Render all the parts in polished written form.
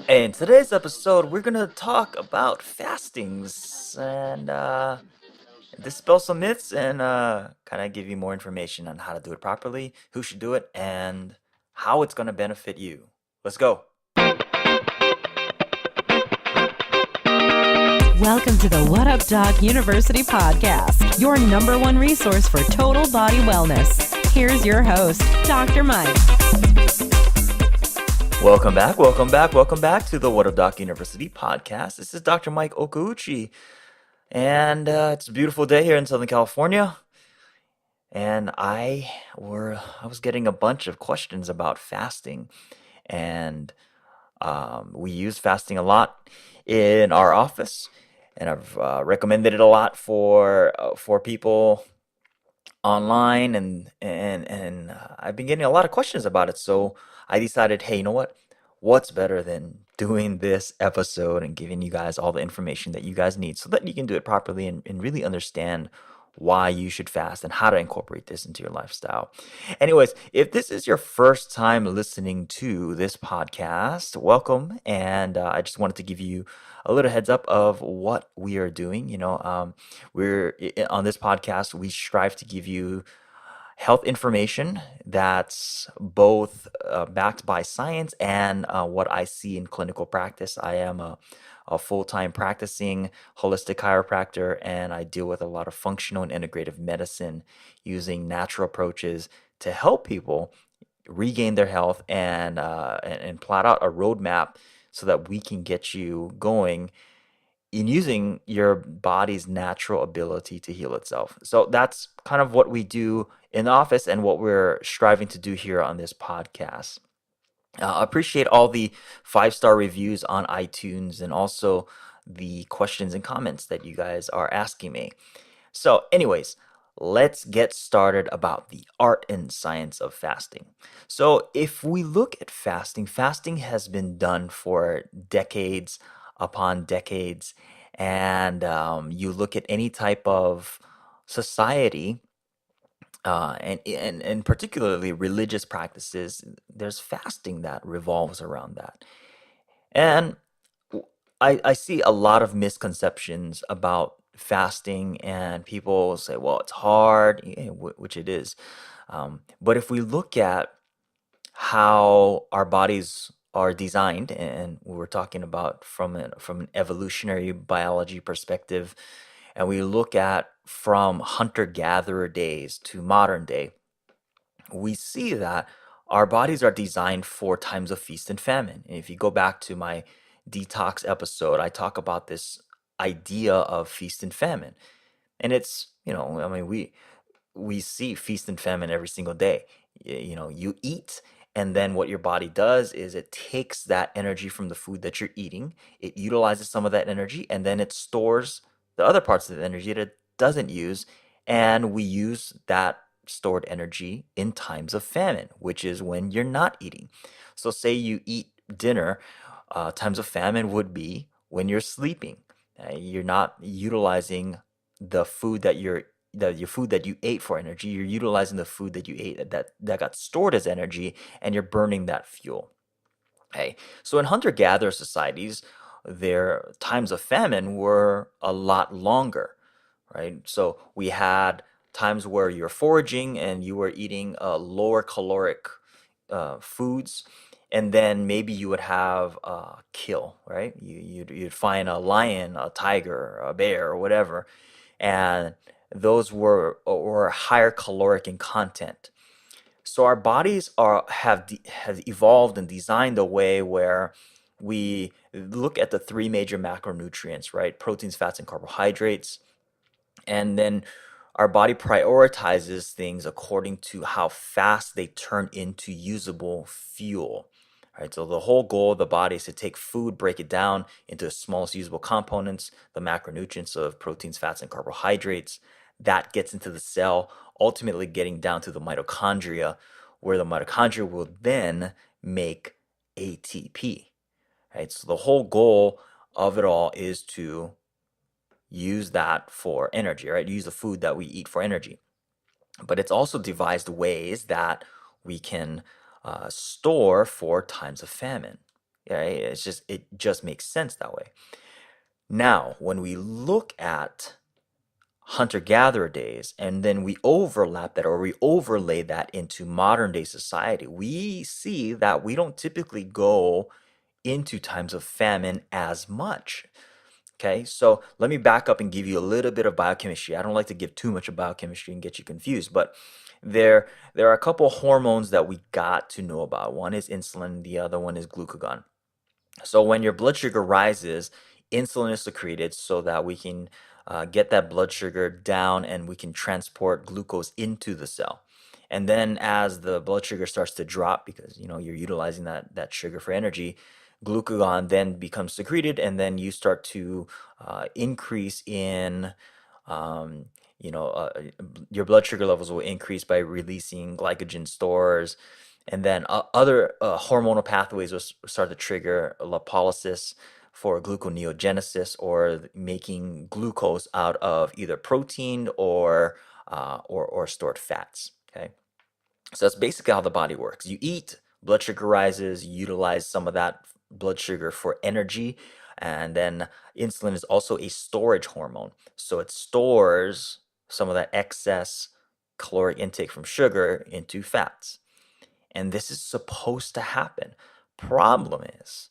In today's episode, we're gonna talk about fastings and dispel some myths and kind of give you more information on how to do it properly, who should do it, and how it's gonna benefit you. Let's go. Welcome to the What Up Doc University podcast, your number one resource for total body wellness. Here's your host, Dr. Mike. Welcome back to the What Up Doc University podcast. This is Dr. Mike Okuuchi, and it's a beautiful day here in Southern California. And I was getting a bunch of questions about fasting, and we use fasting a lot in our office, and I've recommended it a lot for people online, and I've been getting a lot of questions about it. So I decided, hey, you know what? What's better than doing this episode and giving you guys all the information that you guys need so that you can do it properly and really understand why you should fast and how to incorporate this into your lifestyle. Anyways, if this is your first time listening to this podcast, welcome. And I just wanted to give you a little heads up of what we are doing. We're on this podcast, we strive to give you health information that's both backed by science and what I see in clinical practice. I am a full-time practicing holistic chiropractor, and I deal with a lot of functional and integrative medicine using natural approaches to help people regain their health and plot out a roadmap so that we can get you going in using your body's natural ability to heal itself. So that's kind of what we do in the office and what we're striving to do here on this podcast. Appreciate all the 5-star reviews on iTunes and also the questions and comments that you guys are asking me. So anyways, let's get started about the art and science of fasting. So if we look at fasting, fasting has been done for decades upon decades. And you look at any type of society, and particularly religious practices, there's fasting that revolves around that. And I see a lot of misconceptions about fasting, and people say, well, it's hard, which it is. But if we look at how our bodies are designed, and we were talking about from an evolutionary biology perspective, and we look at from hunter-gatherer days to modern day, we see that our bodies are designed for times of feast and famine. And if you go back to my detox episode, I talk about this idea of feast and famine. And it's, I mean, we see feast and famine every single day. You eat, and then what your body does is it takes that energy from the food that you're eating, it utilizes some of that energy, and then it stores the other parts of the energy that it doesn't use. And we use that stored energy in times of famine, which is when you're not eating. So say you eat dinner, times of famine would be when you're sleeping. You're not utilizing the food that your food that you ate for energy. You're utilizing the food that you ate that got stored as energy, and you're burning that fuel. Okay, so in hunter-gatherer societies, their times of famine were a lot longer, right? So we had times where you're foraging and you were eating lower caloric foods, and then maybe you would have a kill, right? You'd find a lion, a tiger, a bear, or whatever, and those were higher caloric in content. So our bodies have evolved and designed a way where we look at the three major macronutrients, right? Proteins, fats, and carbohydrates. And then our body prioritizes things according to how fast they turn into usable fuel. Right, so the whole goal of the body is to take food, break it down into the smallest usable components, the macronutrients of proteins, fats, and carbohydrates. That gets into the cell, ultimately getting down to the mitochondria, where the mitochondria will then make ATP. Right, so the whole goal of it all is to use that for energy, right? Use the food that we eat for energy. But it's also devised ways that we can store for times of famine. Right? It just makes sense that way. Now, when we look at hunter-gatherer days and then we overlap that or we overlay that into modern day society, we see that we don't typically go into times of famine as much. Okay, so let me back up and give you a little bit of biochemistry. I don't like to give too much of biochemistry and get you confused, but there are a couple hormones that we got to know about. One is insulin, the other one is glucagon. So when your blood sugar rises, insulin is secreted so that we can get that blood sugar down and we can transport glucose into the cell. And then as the blood sugar starts to drop, because you're utilizing that sugar for energy, glucagon then becomes secreted, and then you start to increase in um, you know, uh, your blood sugar levels will increase by releasing glycogen stores, and then other hormonal pathways will start to trigger lipolysis for gluconeogenesis, or making glucose out of either protein or stored fats. Okay, so that's basically how the body works. You eat, blood sugar rises, you utilize some of that blood sugar for energy, and then insulin is also a storage hormone. So it stores some of that excess caloric intake from sugar into fats. And this is supposed to happen. Problem is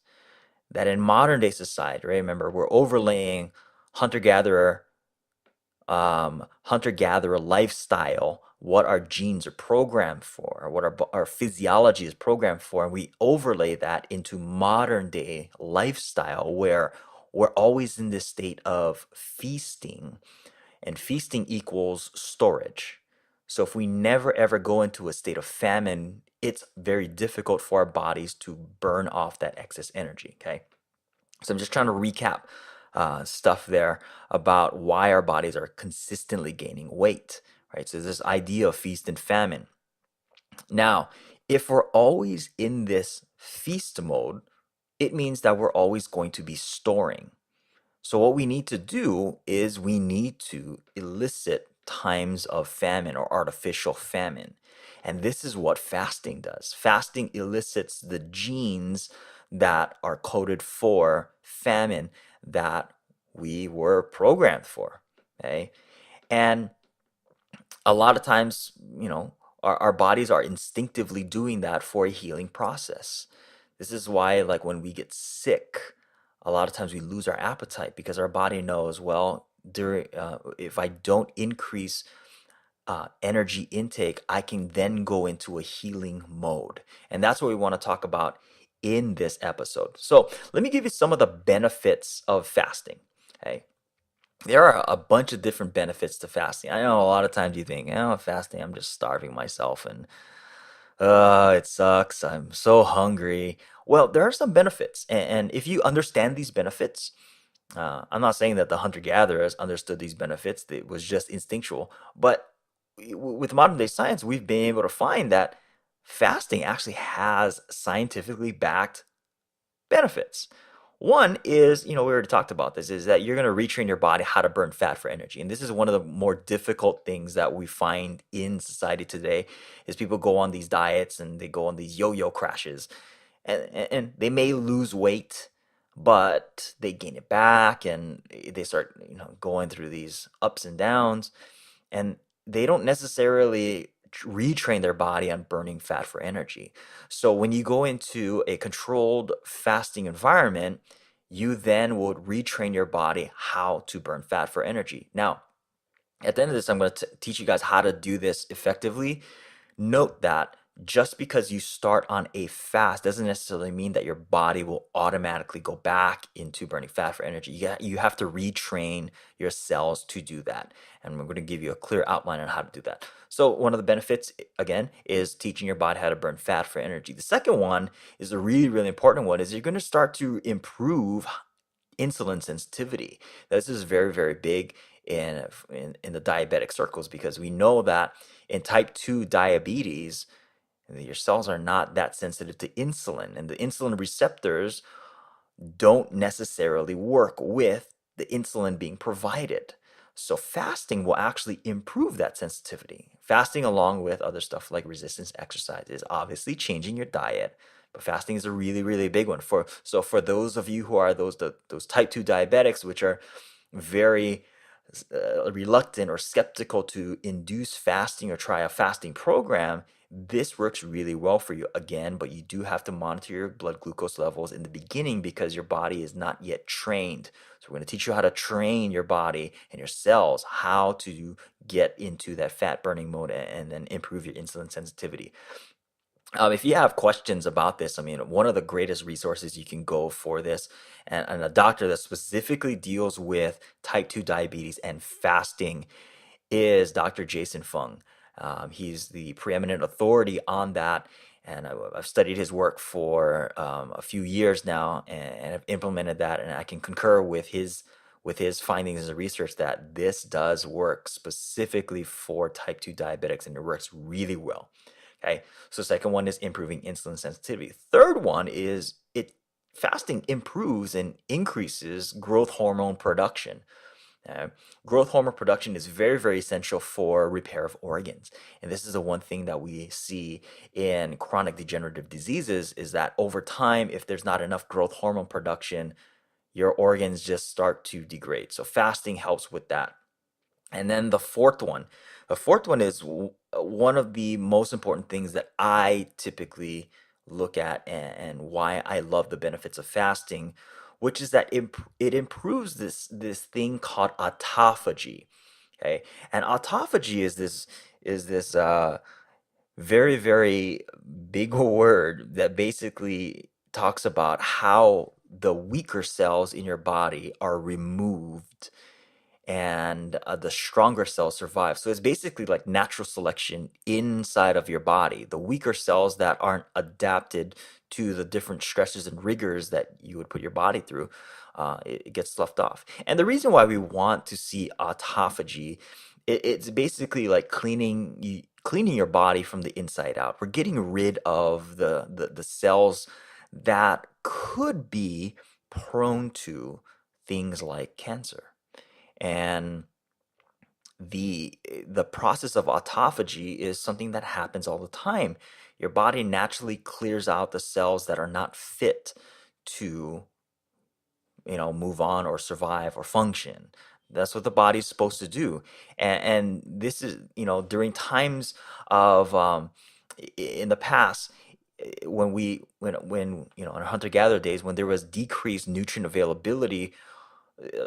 that in modern day society, right? Remember, we're overlaying hunter-gatherer hunter-gatherer lifestyle, what our genes are programmed for, what our physiology is programmed for, and we overlay that into modern day lifestyle where we're always in this state of feasting, and feasting equals storage. So if we never ever go into a state of famine, it's very difficult for our bodies to burn off that excess energy. Okay, so I'm just trying to recap stuff there about why our bodies are consistently gaining weight, right? So this idea of feast and famine. Now, if we're always in this feast mode, it means that we're always going to be storing. So what we need to do is we need to elicit times of famine or artificial famine. And this is what fasting does. Fasting elicits the genes that are coded for famine that we were programmed for. Okay. And a lot of times, our bodies are instinctively doing that for a healing process. This is why, like, when we get sick, a lot of times we lose our appetite because our body knows, well, if I don't increase energy intake, I can then go into a healing mode. And that's what we want to talk about in this episode. So let me give you some of the benefits of fasting. Okay. There are a bunch of different benefits to fasting. I know a lot of times you think, fasting, I'm just starving myself and it sucks. I'm so hungry. Well, there are some benefits. And if you understand these benefits, I'm not saying that the hunter-gatherers understood these benefits, it was just instinctual. But with modern day science, we've been able to find that fasting actually has scientifically backed benefits. One is, we already talked about this, is that you're going to retrain your body how to burn fat for energy. And this is one of the more difficult things that we find in society today is people go on these diets and they go on these yo-yo crashes, and they may lose weight, but they gain it back and they start, going through these ups and downs, and they don't necessarily retrain their body on burning fat for energy. So when you go into a controlled fasting environment, you then would retrain your body how to burn fat for energy. Now, at the end of this, I'm going to teach you guys how to do this effectively. Note that just because you start on a fast doesn't necessarily mean that your body will automatically go back into burning fat for energy. You have to retrain your cells to do that. And we're going to give you a clear outline on how to do that. So one of the benefits, again, is teaching your body how to burn fat for energy. The second one is a really, really important one, is you're going to start to improve insulin sensitivity. This is very, very big in the diabetic circles, because we know that in type 2 diabetes, your cells are not that sensitive to insulin, and the insulin receptors don't necessarily work with the insulin being provided. So fasting will actually improve that sensitivity. Fasting, along with other stuff like resistance exercise, is obviously changing your diet, but fasting is a really, really big one. For those of you who are those type 2 diabetics, which are very reluctant or skeptical to induce fasting or try a fasting program, this works really well for you again, but you do have to monitor your blood glucose levels in the beginning because your body is not yet trained. So we're going to teach you how to train your body and your cells how to get into that fat burning mode and then improve your insulin sensitivity. If you have questions about this, I mean, one of the greatest resources you can go for this, and a doctor that specifically deals with type 2 diabetes and fasting, is Dr. Jason Fung. He's the preeminent authority on that, and I've studied his work for a few years now, and I've implemented that, and I can concur with his findings as a research that this does work specifically for type 2 diabetics, and it works really well. Okay, so second one is improving insulin sensitivity. Third one is fasting improves and increases growth hormone production. Uh, Growth hormone production is very, very essential for repair of organs. And this is the one thing that we see in chronic degenerative diseases is that over time, if there's not enough growth hormone production, your organs just start to degrade. So fasting helps with that. And then the fourth one is one of the most important things that I typically look at and why I love the benefits of fasting, which is that it improves this thing called autophagy. Okay, and autophagy is this very, very big word that basically talks about how the weaker cells in your body are removed and the stronger cells survive. So it's basically like natural selection inside of your body. The weaker cells that aren't adapted to the different stresses and rigors that you would put your body through, it gets sloughed off. And the reason why we want to see autophagy, it's basically like cleaning your body from the inside out. We're getting rid of the cells that could be prone to things like cancer. And the process of autophagy is something that happens all the time. Your body naturally clears out the cells that are not fit to, move on or survive or function. That's what the body's supposed to do. And this is, during times of in the past, when in our hunter-gatherer days, when there was decreased nutrient availability,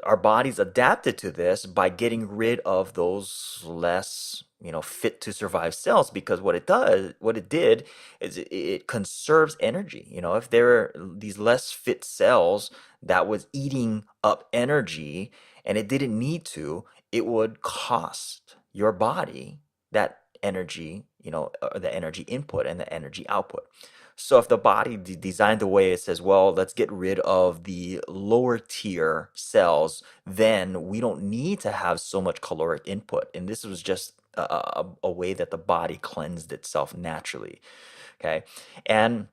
our bodies adapted to this by getting rid of those less fit to survive cells, because what it did is it conserves energy. If there are these less fit cells that was eating up energy and it didn't need to, it would cost your body that energy, the energy input and the energy output. So if the body designed the way it says, well, let's get rid of the lower tier cells, then we don't need to have so much caloric input. And this was just a way that the body cleansed itself naturally. Okay. And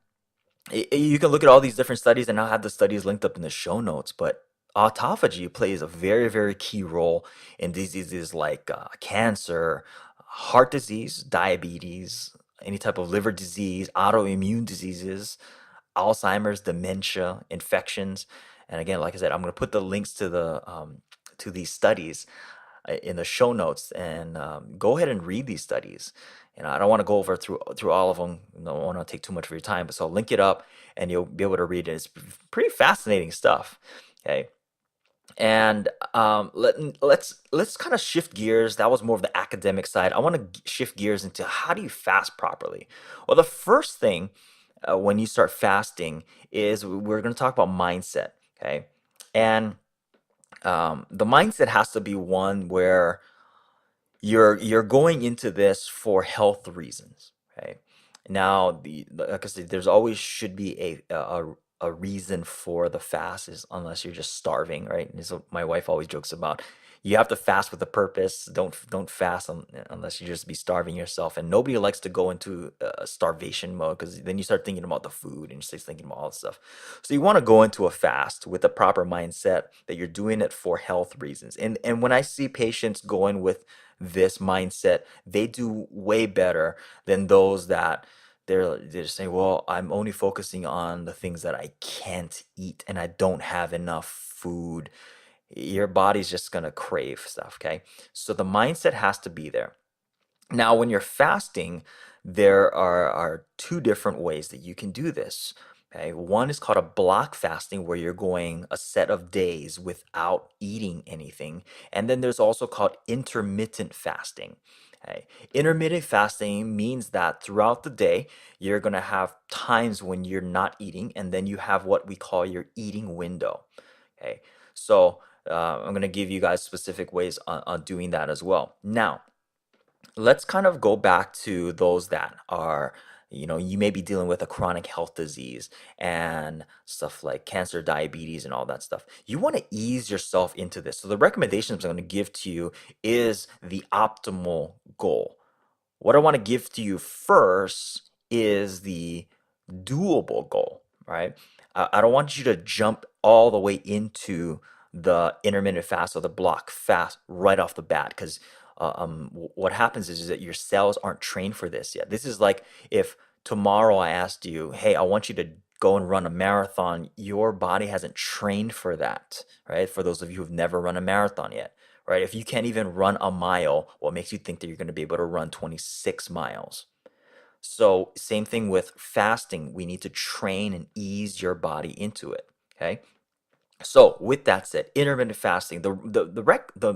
you can look at all these different studies, and I'll have the studies linked up in the show notes, but autophagy plays a very, very key role in diseases like cancer, heart disease, diabetes, any type of liver disease, autoimmune diseases, Alzheimer's, dementia, infections. And again, like I said, I'm going to put the links to these studies in the show notes, and go ahead and read these studies. I don't want to go over through all of them. I don't want to take too much of your time, but so I'll link it up, and you'll be able to read it. It's pretty fascinating stuff. Okay. And let's kind of shift gears. That was more of the academic side. I want to shift gears into how do you fast properly. Well, the first thing when you start fasting is we're going to talk about mindset. Okay, and the mindset has to be one where you're going into this for health reasons. Okay, now like I said, there's always should be a reason for the fast, is unless you're just starving, right? And so my wife always jokes about, You have to fast with a purpose. Don't fast unless you just be starving yourself. And nobody likes to go into starvation mode because then you start thinking about the food and you start thinking about all this stuff. So you want to go into a fast with a proper mindset that you're doing it for health reasons. And when I see patients going with this mindset, they do way better than those that they're just saying, well, I'm only focusing on the things that I can't eat and I don't have enough food. Your body's just going to crave stuff, okay? So the mindset has to be there. Now, when you're fasting, there are two different ways that you can do this. Okay, one is called a block fasting, where you're going a set of days without eating anything. And then there's also called intermittent fasting. Okay, intermittent fasting means that throughout the day, you're going to have times when you're not eating, and then you have what we call your eating window. Okay, so I'm going to give you guys specific ways on doing that as well. Now, let's kind of go back to those that are, you may be dealing with a chronic health disease and stuff like cancer, diabetes, and all that stuff. You want to ease yourself into this. So the recommendations I'm going to give to you is the optimal goal. What I want to give to you first is the doable goal, right? I don't want you to jump all the way into the intermittent fast or the block fast right off the bat, because what happens is that your cells aren't trained for this yet. This is like if tomorrow I asked you, hey, I want you to go and run a marathon. Your body hasn't trained for that, right? For those of you who've never run a marathon yet, right? If you can't even run a mile, what makes you think that you're going to be able to run 26 miles? So, same thing with fasting. We need to train and ease your body into it. Okay. So, with that said, intermittent fasting, the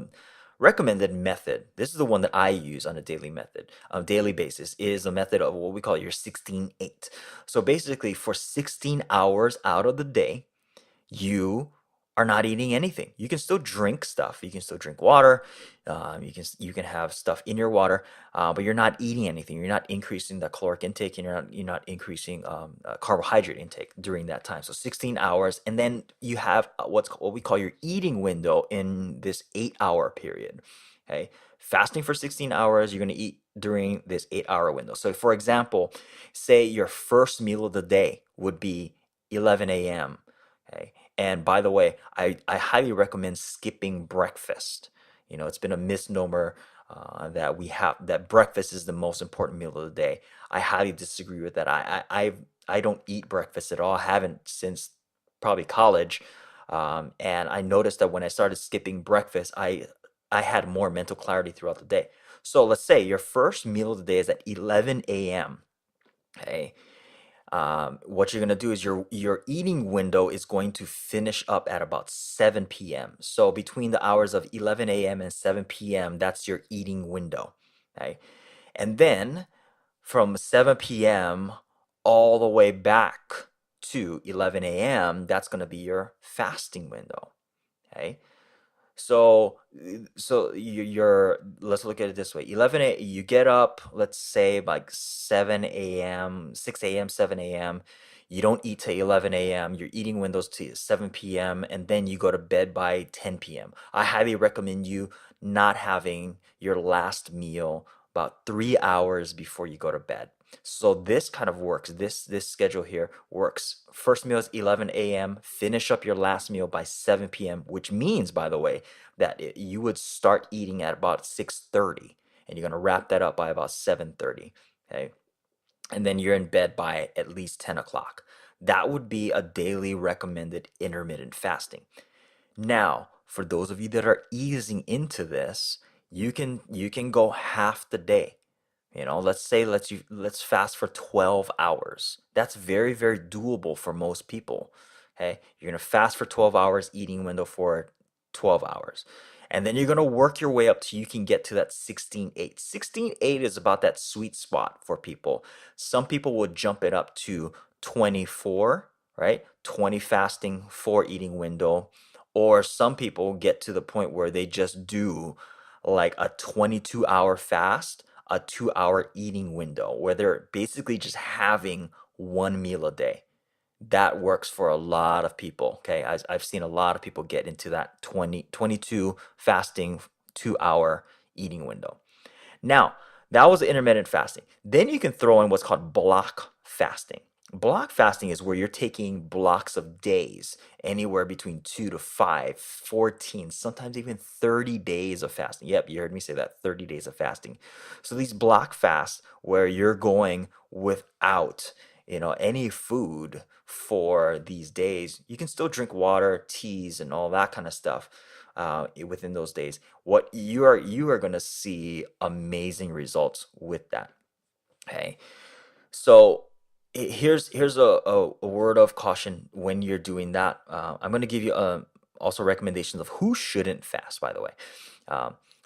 recommended method, this is the one that I use on a daily basis, is a method of what we call your 16-8. So, basically, for 16 hours out of the day, you are not eating anything. You can still drink stuff. You can still drink water. You can have stuff in your water, but you're not eating anything. You're not increasing the caloric intake, and you're not increasing carbohydrate intake during that time. So 16 hours, and then you have what we call your eating window in this 8-hour period. Okay, fasting for 16 hours. You're going to eat during this 8-hour window. So, for example, say your first meal of the day would be 11 a.m. Okay. And by the way, I highly recommend skipping breakfast. It's been a misnomer that breakfast is the most important meal of the day. I highly disagree with that. I don't eat breakfast at all. I haven't since probably college. And I noticed that when I started skipping breakfast, I had more mental clarity throughout the day. So let's say your first meal of the day is at 11 a.m. Okay. What you're gonna do is your eating window is going to finish up at about 7 p.m. So between the hours of 11 a.m. and 7 p.m., that's your eating window. Okay. And then from 7 p.m. all the way back to 11 a.m., that's gonna be your fasting window. Okay. So, you're let's look at it this way. you get up, let's say like 7 a.m., 6 a.m., 7 a.m. You don't eat till 11 a.m. Your eating windows to 7 p.m. and then you go to bed by 10 p.m. I highly recommend you not having your last meal about 3 hours before you go to bed. So this kind of works. This schedule here works. First meal is 11 a.m. Finish up your last meal by 7 p.m., which means, by the way, that you would start eating at about 6:30, and you're gonna wrap that up by about 7:30. Okay, and then you're in bed by at least 10 o'clock. That would be a daily recommended intermittent fasting. Now, for those of you that are easing into this, you can go half the day. Let's say let's fast for 12 hours. That's very, very doable for most people. Okay, you're gonna fast for 12 hours, eating window for 12 hours. And then you're gonna work your way up till you can get to that 16-8. 16-8 is about that sweet spot for people. Some people will jump it up to 24, right? 20 fasting, 4 eating window. Or some people get to the point where they just do like a 22-hour fast, a 2-hour eating window, where they're basically just having one meal a day. that works for a lot of people. Okay, I've seen a lot of people get into that 22 fasting 2 hour eating window. Now, that was intermittent fasting. Then you can throw in what's called block fasting. Block fasting is where you're taking blocks of days, anywhere between 2 to 5, 14, sometimes even 30 days of fasting. Yep, you heard me say that, 30 days of fasting. So these block fasts where you're going without, any food for these days, you can still drink water, teas, and all that kind of stuff within those days. What you are going to see amazing results with that. Okay, so here's a word of caution when you're doing that. I'm going to give you also recommendations of who shouldn't fast, by the way.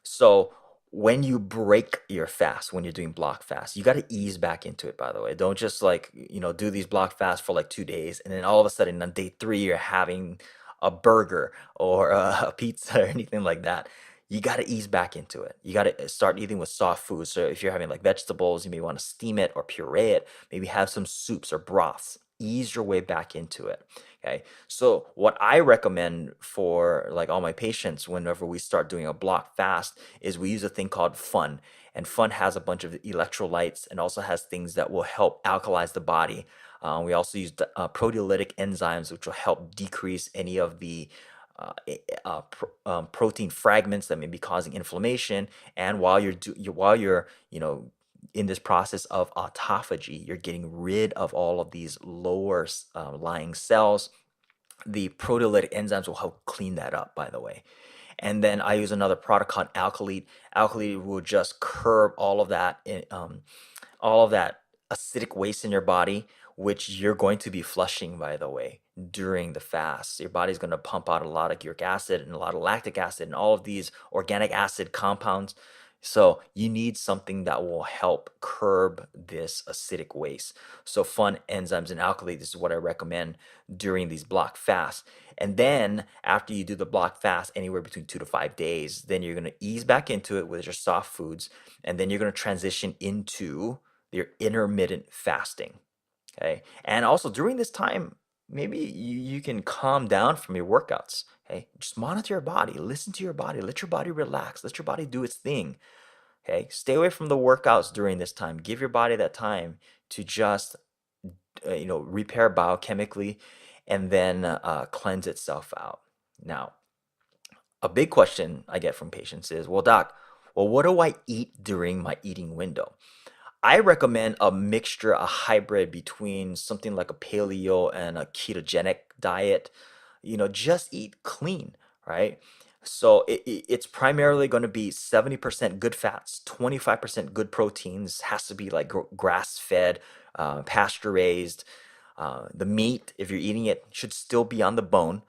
So when you break your fast, when you're doing block fast, you got to ease back into it, by the way. Don't just like, do these block fasts for like 2 days and then all of a sudden on day three, you're having a burger or a pizza or anything like that. You got to ease back into it. You got to start eating with soft foods. So if you're having like vegetables, you may want to steam it or puree it, maybe have some soups or broths. Ease your way back into it. Okay. So what I recommend for like all my patients whenever we start doing a block fast is we use a thing called Fun. And Fun has a bunch of electrolytes and also has things that will help alkalize the body. We also use proteolytic enzymes, which will help decrease any of the protein fragments that may be causing inflammation. And while you're in this process of autophagy, you're getting rid of all of these lower lying cells. The proteolytic enzymes will help clean that up, by the way. And then I use another product called Alkalite. Alkalite will just curb all of that acidic waste in your body, which you're going to be flushing, by the way, during the fast. Your body's going to pump out a lot of uric acid and a lot of lactic acid and all of these organic acid compounds. So you need something that will help curb this acidic waste. So Fun, enzymes, and alkali, this is what I recommend during these block fasts. And then after you do the block fast, anywhere between 2 to 5 days, then you're going to ease back into it with your soft foods. And then you're going to transition into your intermittent fasting. Okay. And also during this time, maybe you can calm down from your workouts. Okay. Just monitor your body, listen to your body, let your body relax, let your body do its thing. Okay. Stay away from the workouts during this time. Give your body that time to just, repair biochemically and then cleanse itself out. Now, a big question I get from patients is, well, doc, well, what do I eat during my eating window? I recommend a mixture, a hybrid between something like a paleo and a ketogenic diet. Just eat clean, right? So it's primarily going to be 70% good fats, 25% good proteins, has to be like grass fed, pasture raised. The meat, if you're eating it, should still be on the bone.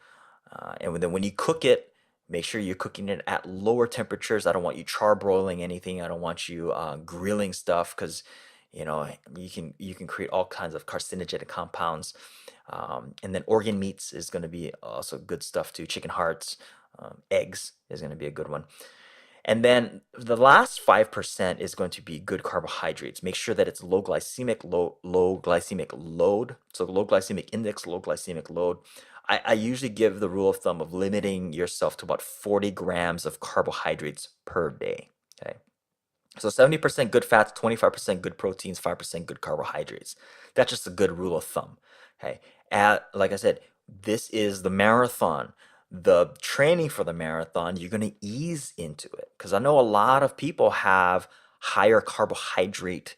And then when you cook it, make sure you're cooking it at lower temperatures. I don't want you charbroiling anything. I don't want you grilling stuff because you can create all kinds of carcinogenic compounds. And then organ meats is going to be also good stuff too. Chicken hearts, eggs is going to be a good one. And then the last 5% is going to be good carbohydrates. Make sure that it's low glycemic, low glycemic load. So low glycemic index, low glycemic load. I usually give the rule of thumb of limiting yourself to about 40 grams of carbohydrates per day. Okay. So 70% good fats, 25% good proteins, 5% good carbohydrates. That's just a good rule of thumb. Okay. Like I said, this is the marathon. The training for the marathon, you're going to ease into it because I know a lot of people have higher carbohydrate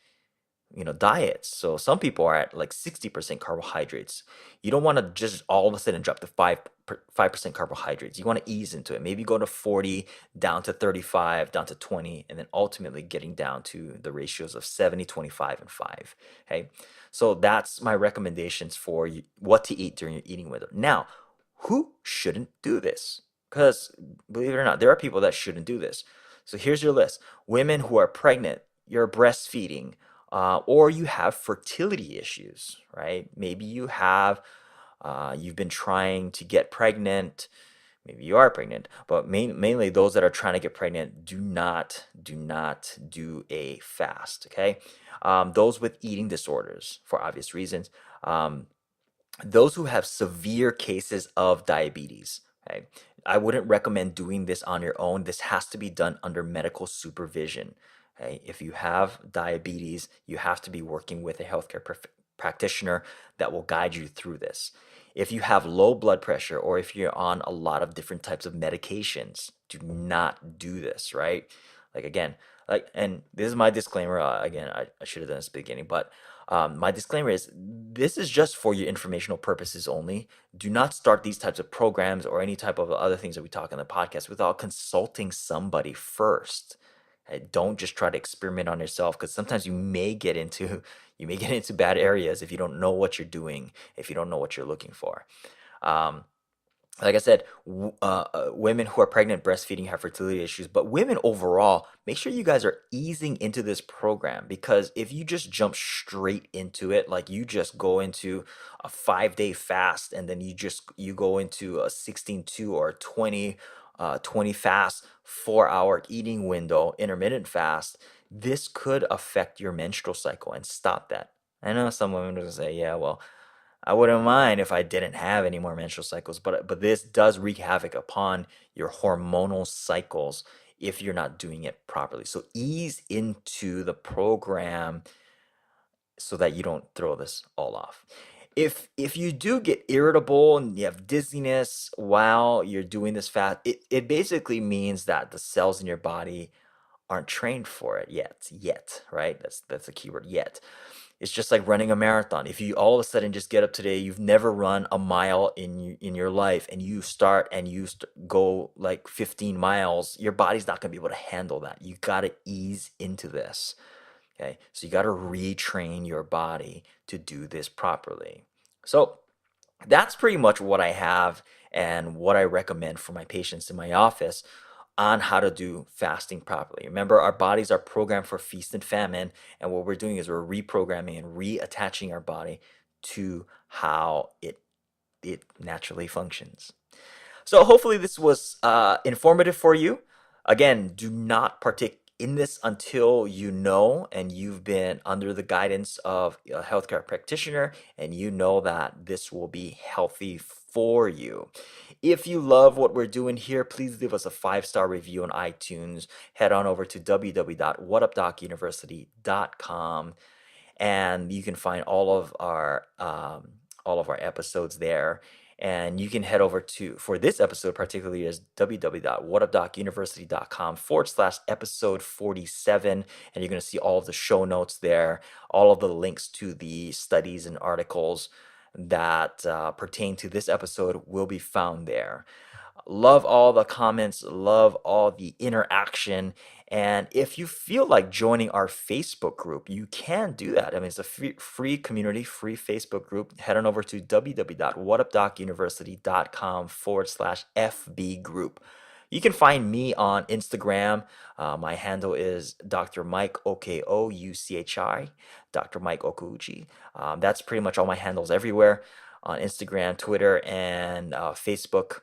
diets. So some people are at like 60% carbohydrates. You don't want to just all of a sudden drop to 5% carbohydrates. You want to ease into it. Maybe go to 40, down to 35, down to 20, and then ultimately getting down to the ratios of 70, 25, and 5. Okay. So that's my recommendations for what to eat during your eating window. Now, who shouldn't do this? Because believe it or not, there are people that shouldn't do this. So here's your list. Women who are pregnant, you're breastfeeding, or you have fertility issues, right? Maybe you've been trying to get pregnant. Maybe you are pregnant, but mainly those that are trying to get pregnant do not do a fast. Okay, those with eating disorders for obvious reasons. those who have severe cases of diabetes, okay, I wouldn't recommend doing this on your own. This has to be done under medical supervision. Okay? If you have diabetes, you have to be working with a healthcare practitioner that will guide you through this. If you have low blood pressure or if you're on a lot of different types of medications, do not do this, right? Like again, and this is my disclaimer. Again, I should have done this at the beginning, but my disclaimer is this is just for your informational purposes only. Do not start these types of programs or any type of other things that we talk on the podcast without consulting somebody first. Don't just try to experiment on yourself, because sometimes you may get into bad areas if you don't know what you're doing, if you don't know what you're looking for. Um, like I said, women who are pregnant, breastfeeding, have fertility issues, but women overall, make sure you guys are easing into this program, because if you just jump straight into it, like you just go into a 5-day fast and then you go into a 16-2 or a 20 fast, 4-hour eating window, intermittent fast, this could affect your menstrual cycle and stop that. I know some women will say, yeah, well, I wouldn't mind if I didn't have any more menstrual cycles, but this does wreak havoc upon your hormonal cycles if you're not doing it properly. So ease into the program so that you don't throw this all off. If you do get irritable and you have dizziness while you're doing this fast, it basically means that the cells in your body aren't trained for it yet, right? That's the keyword, yet. It's just like running a marathon. If you all of a sudden just get up today, you've never run a mile in your life, and you start and go like 15 miles, your body's not going to be able to handle that. You got to ease into this. Okay? So you got to retrain your body to do this properly. So that's pretty much what I have and what I recommend for my patients in my office on how to do fasting properly. Remember, our bodies are programmed for feast and famine, and what we're doing is we're reprogramming and reattaching our body to how it naturally functions. So hopefully this was informative for you. Again, do not partake in this until you know and you've been under the guidance of a healthcare practitioner and you know that this will be healthy for you. If you love what we're doing here, please leave us a 5-star review on iTunes. Head on over to www.whatupdocuniversity.com and you can find all of our episodes there. And you can head over to, for this episode particularly, is www.whatupdocuniversity.com/episode 47. And you're going to see all of the show notes there, all of the links to the studies and articles that pertain to this episode will be found there. Love all the comments, love all the interaction. And if you feel like joining our Facebook group, you can do that. I mean, it's a free community, free Facebook group. Head on over to www.whatupdocuniversity.com/FB group. You can find me on Instagram. My handle is Dr. Mike Okouchi, Dr. Mike Okouchi. That's pretty much all my handles everywhere on Instagram, Twitter, and Facebook.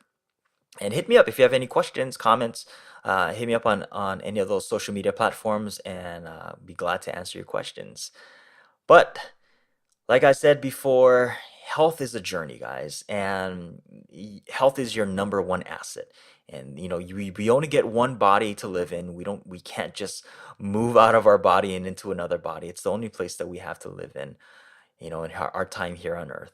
And hit me up if you have any questions, comments. Hit me up on any of those social media platforms, and be glad to answer your questions. But like I said before, health is a journey, guys, and health is your number one asset. And we only get one body to live in. We can't just move out of our body and into another body. It's the only place that we have to live in our time here on Earth.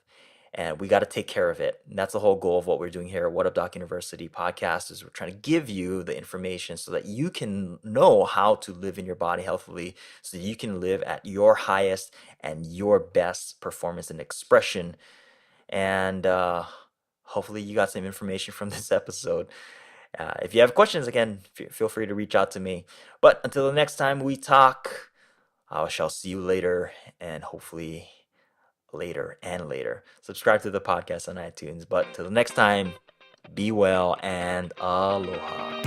And we got to take care of it. And that's the whole goal of what we're doing here at What Up Doc University podcast, is we're trying to give you the information so that you can know how to live in your body healthily, so that you can live at your highest and your best performance and expression. And hopefully you got some information from this episode. If you have questions, again, feel free to reach out to me. But until the next time we talk, I shall see you later, and hopefully later and later. Subscribe to the podcast on iTunes. But till the next time, be well and aloha.